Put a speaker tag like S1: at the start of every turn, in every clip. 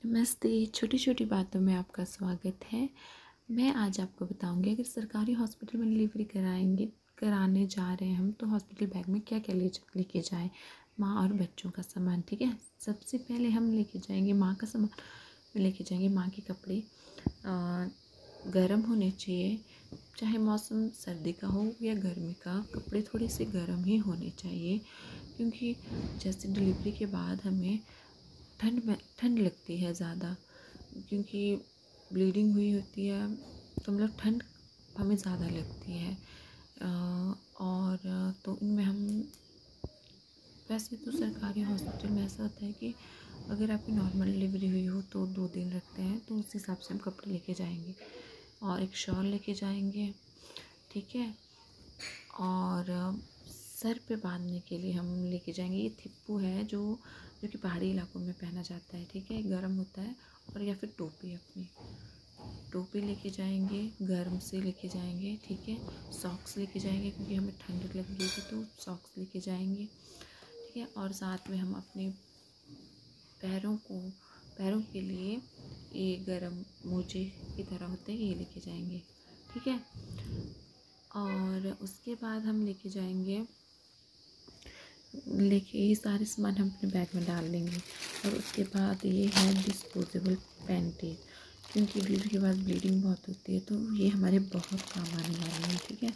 S1: नमस्ते। छोटी छोटी बातों में आपका स्वागत है। मैं आज आपको बताऊंगी, अगर सरकारी हॉस्पिटल में डिलीवरी कराने जा रहे हैं हम, तो हॉस्पिटल बैग में क्या क्या लेके जाएं। माँ और बच्चों का सामान, ठीक है। सबसे पहले हम लेके जाएंगे माँ का सामान। लेके जाएंगे माँ के कपड़े, गर्म होने चाहिए। चाहे मौसम सर्दी का हो या गर्मी का, कपड़े थोड़े से गर्म ही होने चाहिए, क्योंकि जैसे डिलीवरी के बाद हमें ठंड लगती है ज़्यादा, क्योंकि ब्लीडिंग हुई होती है, तो मतलब ठंड हमें ज़्यादा लगती है। और तो इनमें हम, वैसे तो सरकारी हॉस्पिटल में ऐसा होता है कि अगर आपकी नॉर्मल डिलीवरी हुई हो तो 2 दिन रखते हैं, तो उस हिसाब से हम कपड़े लेके जाएंगे और एक शॉल लेके जाएंगे, ठीक है। और सर पे बांधने के लिए हम लेके जाएंगे, ये थिप्पू है जो कि पहाड़ी इलाकों में पहना जाता है, ठीक है, गर्म होता है। और या फिर टोपी, अपनी टोपी लेके जाएंगे, गर्म से लेके जाएंगे, ठीक है। सॉक्स लेके जाएंगे, क्योंकि हमें ठंड लगेगी तो सॉक्स लेके जाएंगे, ठीक है। और साथ में हम अपने पैरों के लिए ये गर्म मोजे की तरह होते हैं, ये लेके जाएंगे, ठीक है। और उसके बाद हम लेके जाएंगे, ये सारे सामान हम अपने बैग में डाल देंगे। और उसके बाद ये है डिस्पोजेबल पैंटी, क्योंकि डिलीवरी के बाद ब्लीडिंग बहुत होती है, तो ये हमारे बहुत काम आने वाले हैं, ठीक है।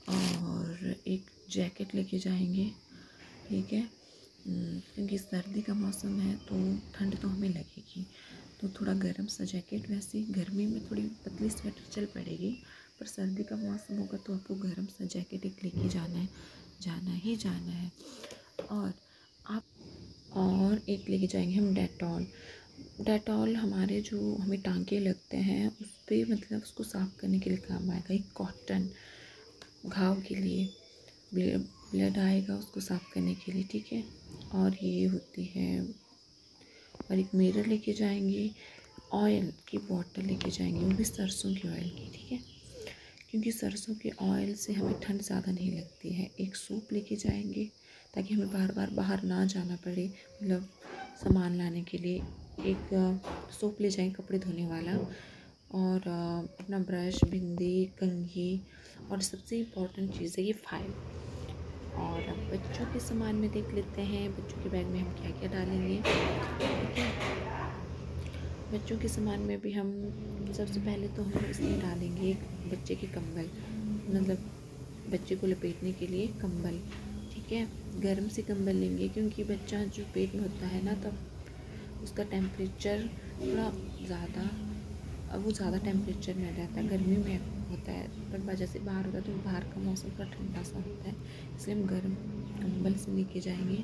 S1: और एक जैकेट लेके जाएंगे, ठीक है, क्योंकि सर्दी का मौसम है तो ठंड तो हमें लगेगी, तो थोड़ा गर्म सा जैकेट। वैसे गर्मी में थोड़ी पतली स्वेटर चल पड़ेगी, पर सर्दी का मौसम होगा तो आपको गर्म सा जैकेट एक लेके जाना है। और एक लेके जाएंगे हम डेटॉल हमारे जो हमें टांके लगते हैं उस पर, मतलब उसको साफ़ करने के लिए काम आएगा। एक कॉटन, घाव के लिए ब्लड आएगा उसको साफ़ करने के लिए, ठीक है। और ये होती है, और एक मिरर लेके जाएंगे। ऑयल की बॉटल लेके जाएंगे, वो भी सरसों की ऑयल की, ठीक है, क्योंकि सरसों के ऑयल से हमें ठंड ज़्यादा नहीं लगती है। एक सूप लेके जाएंगे, ताकि हमें बार बार बाहर ना जाना पड़े, मतलब सामान लाने के लिए। एक सूप ले जाएंगे कपड़े धोने वाला, और अपना ब्रश, बिंदी, कंघी, और सबसे इम्पोर्टेंट चीज़ है ये फाइल। और अब बच्चों के सामान में देख लेते हैं, बच्चों के बैग में हम क्या क्या डालेंगे, ठीक है। बच्चों के सामान में भी हम सबसे पहले तो हम इसमें डालेंगे बच्चे के कंबल, मतलब बच्चे को लपेटने के लिए कंबल, ठीक है। गर्म से कंबल लेंगे, क्योंकि बच्चा जो पेट में होता है ना, तब उसका टेम्परेचर थोड़ा ज़्यादा, अब वो ज़्यादा टेम्परेचर में रहता है, गर्मी में होता है, पर वजह से बाहर होता है, तो बाहर का मौसम थोड़ा ठंडा सा होता है, इसलिए हम गर्म कंबल से लेके जाएंगे।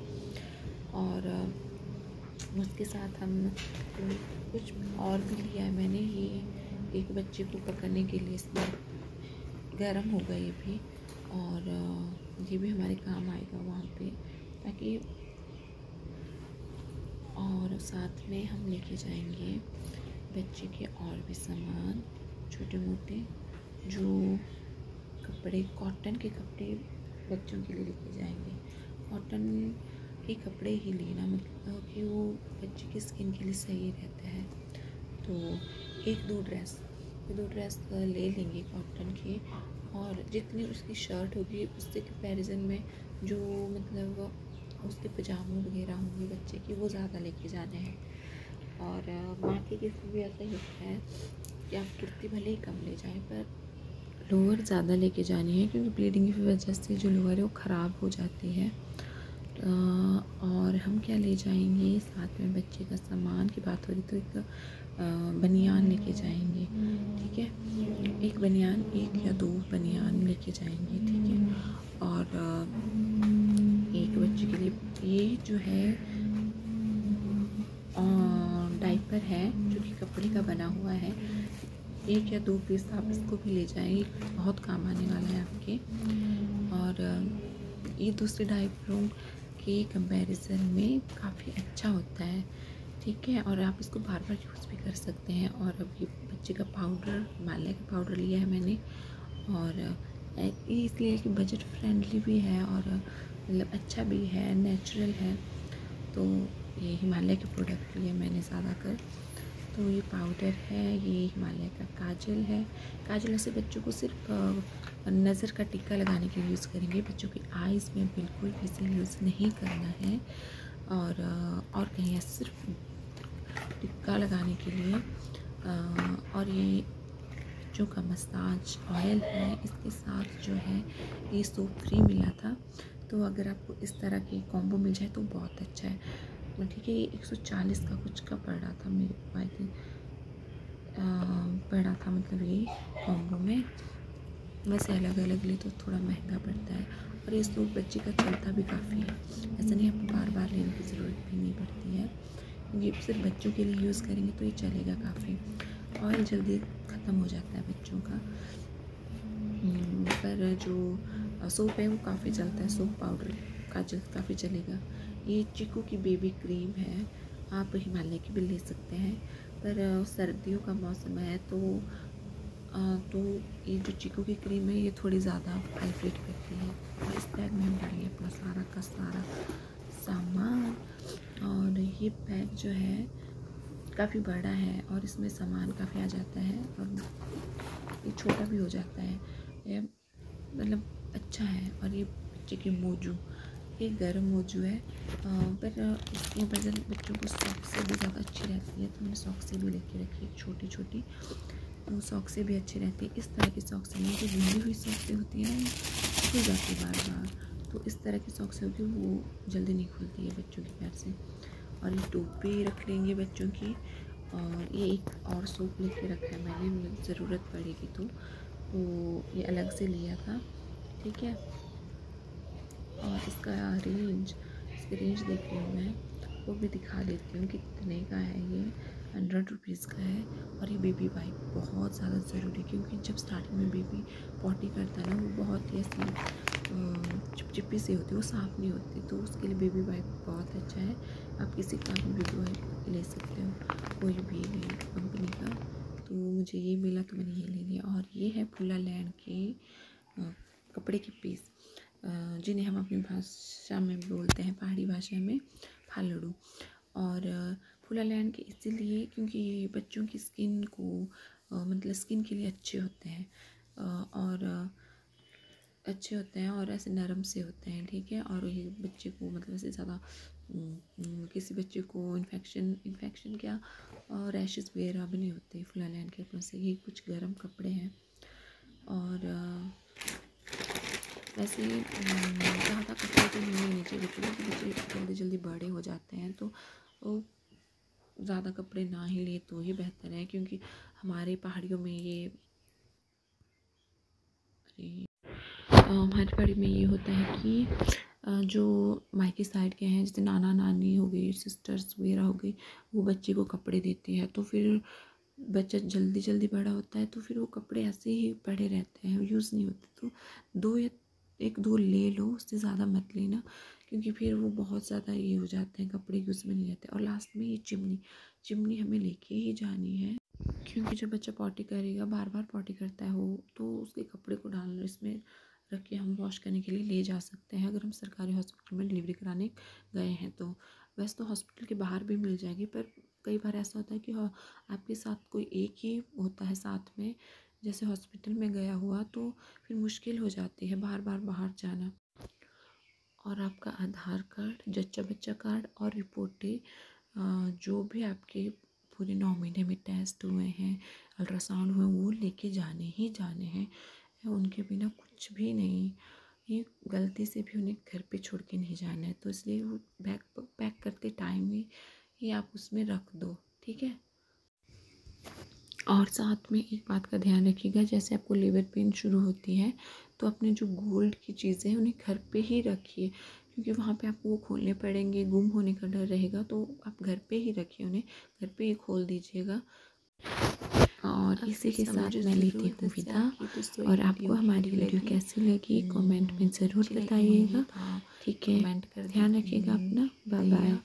S1: और उसके साथ हम कुछ और भी लिया है मैंने, ये एक बच्चे को पकड़ने के लिए, इसमें गर्म होगा ये भी, और ये भी हमारे काम आएगा वहाँ पे, ताकि। और साथ में हम लेके जाएंगे बच्चे के और भी सामान, छोटे मोटे जो कपड़े, कॉटन के कपड़े बच्चों के लिए लेके जाएंगे। कॉटन के कपड़े ही लेना, मतलब कि वो बच्चे की स्किन के लिए सही रहता है। तो एक दो ड्रेस ले लेंगे कॉटन के, और जितनी उसकी शर्ट होगी उससे कंपैरिजन में जो, मतलब उसके पजामे वगैरह होंगे बच्चे की, वो ज़्यादा लेके जाने हैं। और माँ के केस में भी ऐसा ही होता है कि आप कुर्ती भले ही कम ले जाएं, पर लोअर ज़्यादा लेके जानी है, क्योंकि ब्लीडिंग की वजह से जो लोअर है वो ख़राब हो जाती है। और हम क्या ले जाएंगे साथ में, बच्चे का सामान की बात हो रही तो एक बनियान लेके जाएंगे, ठीक है। एक बनियान, एक या दो बनियान लेके जाएंगे, ठीक है। और एक बच्चे के लिए ये जो है डायपर है, जो कि कपड़े का बना हुआ है, एक या दो पीस आप इसको भी ले जाएंगे, बहुत काम आने वाला है आपके। और ये दूसरे डायपरों के कंपैरिजन में काफ़ी अच्छा होता है, ठीक है। और आप इसको बार बार यूज़ भी कर सकते हैं। और अभी बच्चे का पाउडर, हिमालय का पाउडर लिया है मैंने, और ये इसलिए कि बजट फ्रेंडली भी है, और मतलब अच्छा भी है, नेचुरल है, तो ये हिमालय के प्रोडक्ट लिए मैंने ज़्यादातर। तो ये पाउडर है, ये हिमालय का काजल है। काजल ऐसे बच्चों को सिर्फ नज़र का टिक्का लगाने के लिए यूज़ करेंगे, बच्चों की आइज़ में बिल्कुल भी इसे यूज़ नहीं करना है। और कहीं ऐसे सिर्फ टिक्का लगाने के लिए। और ये बच्चों का मसाज ऑयल है, इसके साथ जो है ये सोप फ्री मिला था। तो अगर आपको इस तरह के कॉम्बो मिल जाए तो बहुत अच्छा है। तो ठीक है, ये 140 का कुछ का पड़ रहा था मेरे को, आई थिंक पड़ा था, मतलब ये कॉम्बो में। वैसे अलग अलग ले तो थोड़ा महंगा पड़ता है। और ये सोप बच्चे का चलता भी काफ़ी है, ऐसा नहीं आपको बार बार लेने की ज़रूरत भी नहीं पड़ती है, क्योंकि सिर्फ बच्चों के लिए यूज़ करेंगे तो ये चलेगा काफ़ी। ऑयल जल्दी ख़त्म हो जाता है बच्चों का, पर जो सोप है वो काफ़ी चलता है। सोप पाउडर काजल काफ़ी चलेगा। ये चीकू की बेबी क्रीम है, आप हिमालय की भी ले सकते हैं, पर सर्दियों का मौसम है तो ये जो चीकू की क्रीम है ये थोड़ी ज़्यादा हाइड्रेट करती है। और इस बैग में हम डालेंगे अपना सारा का सारा सामान। और ये बैग जो है काफ़ी बड़ा है और इसमें सामान काफ़ी आ जाता है, और ये छोटा भी हो जाता है, ये मतलब अच्छा है। और ये बच्चे की मोजू, ये गर्म मोजू है, पर इसकी वजह बच्चों को सॉक्स से भी ज़्यादा अच्छी रहती है, तो मैंने सॉक्स से भी लेके रखी है छोटी छोटी, तो सॉक्स से भी अच्छी रहती है। इस तरह की सॉक्स नहीं, जो गंदी हुई सॉक्सें होती है ना, खुल जाती है बार बार, तो इस तरह की सॉक्सें होती है वो जल्दी नहीं खुलती है बच्चों के पैर से। और ये टोपी रख लेंगे बच्चों की। और ये एक और सोप लेके रखा है मैंने, मुझे ज़रूरत पड़ेगी तो ये अलग से लिया था, ठीक है। और इसका इसकी रेंज देख रही हूँ मैं, वो भी दिखा देती हूँ कितने का है। ये 100 रुपीज़ का है। और ये बेबी वाइप बहुत ज़्यादा ज़रूरी है, क्योंकि जब स्टार्टिंग में बेबी पॉटी करता है ना, वो बहुत ही ऐसी चिपचिपी सी होती है, वो साफ़ नहीं होती, तो उसके लिए बेबी वाइप बहुत अच्छा है। आप किसी का भी बेबी वाइप ले सकते हो, कोई भी कंपनी का। तो मुझे ये मिला तो मैंने ये ले लिया। और ये है फूला लैंड के कपड़े के पीस, जिन्हें हम अपनी भाषा में बोलते हैं, पहाड़ी भाषा में फालड़ू। और फूलालैंड के इसीलिए क्योंकि ये बच्चों की स्किन को मतलब स्किन के लिए अच्छे होते हैं, और अच्छे होते हैं और ऐसे नरम से होते हैं, ठीक है। और ये बच्चे को मतलब ऐसे ज़्यादा किसी बच्चे को इन्फेक्शन क्या और रैशेस वगैरह भी नहीं होते फूलालैंड के कपड़ों से। ये कुछ गर्म कपड़े हैं। और वैसे ज़्यादा कपड़े तो नहीं लेने चाहिए बच्चों को, बच्चे जल्दी जल्दी बड़े हो जाते हैं, तो ज़्यादा कपड़े ना ही ले तो ही बेहतर है। क्योंकि हमारे पहाड़ियों में हमारी पहाड़ी में ये होता है कि जो मायके साइड के हैं, जैसे नाना नानी हो गई, सिस्टर्स वगैरह हो गई, वो बच्चे को कपड़े देती है, तो फिर बच्चा जल्दी जल्दी बड़ा होता है, तो फिर वो कपड़े ऐसे ही पड़े रहते हैं, यूज़ नहीं होते। तो दो या एक दो ले लो, उससे ज़्यादा मत लेना, क्योंकि फिर वो बहुत ज़्यादा ये हो जाते हैं, कपड़े यूज़ में नहीं रहते। और लास्ट में ये चिमनी हमें लेके ही जानी है, क्योंकि जब बच्चा पॉटी करेगा, बार बार पॉटी करता है वो, तो उसके कपड़े को डालना इसमें रख के हम वॉश करने के लिए ले जा सकते हैं, अगर हम सरकारी हॉस्पिटल में डिलीवरी कराने गए हैं तो। वैसे तो हॉस्पिटल के बाहर भी मिल जाएगी, पर कई बार ऐसा होता है कि आपके साथ कोई एक ही होता है साथ में, जैसे हॉस्पिटल में गया हुआ, तो फिर मुश्किल हो जाती है बार बार बाहर जाना। और आपका आधार कार्ड, जच्चा बच्चा कार्ड और रिपोर्टें जो भी आपके पूरे 9 महीने में टेस्ट हुए हैं, अल्ट्रासाउंड हुए, वो लेके जाने ही जाने हैं, उनके बिना कुछ भी नहीं। ये गलती से भी उन्हें घर पे छोड़ के नहीं जाना है, तो इसलिए वो बैग पैक करते टाइम ही ये आप उसमें रख दो, ठीक है। और साथ में एक बात का ध्यान रखिएगा, जैसे आपको लेबर पेन शुरू होती है, तो अपने जो गोल्ड की चीज़ें हैं उन्हें घर पे ही रखिए, क्योंकि वहाँ पे आपको वो खोलने पड़ेंगे, गुम होने का डर रहेगा, तो आप घर पे ही रखिए, उन्हें घर पे ही खोल दीजिएगा। और इसी के साथ मैं लेती हूँ विदा। और आपको हमारी वीडियो कैसी लगी कमेंट में ज़रूर बताइएगा, ठीक है। ध्यान रखिएगा अपना, बाय बाय।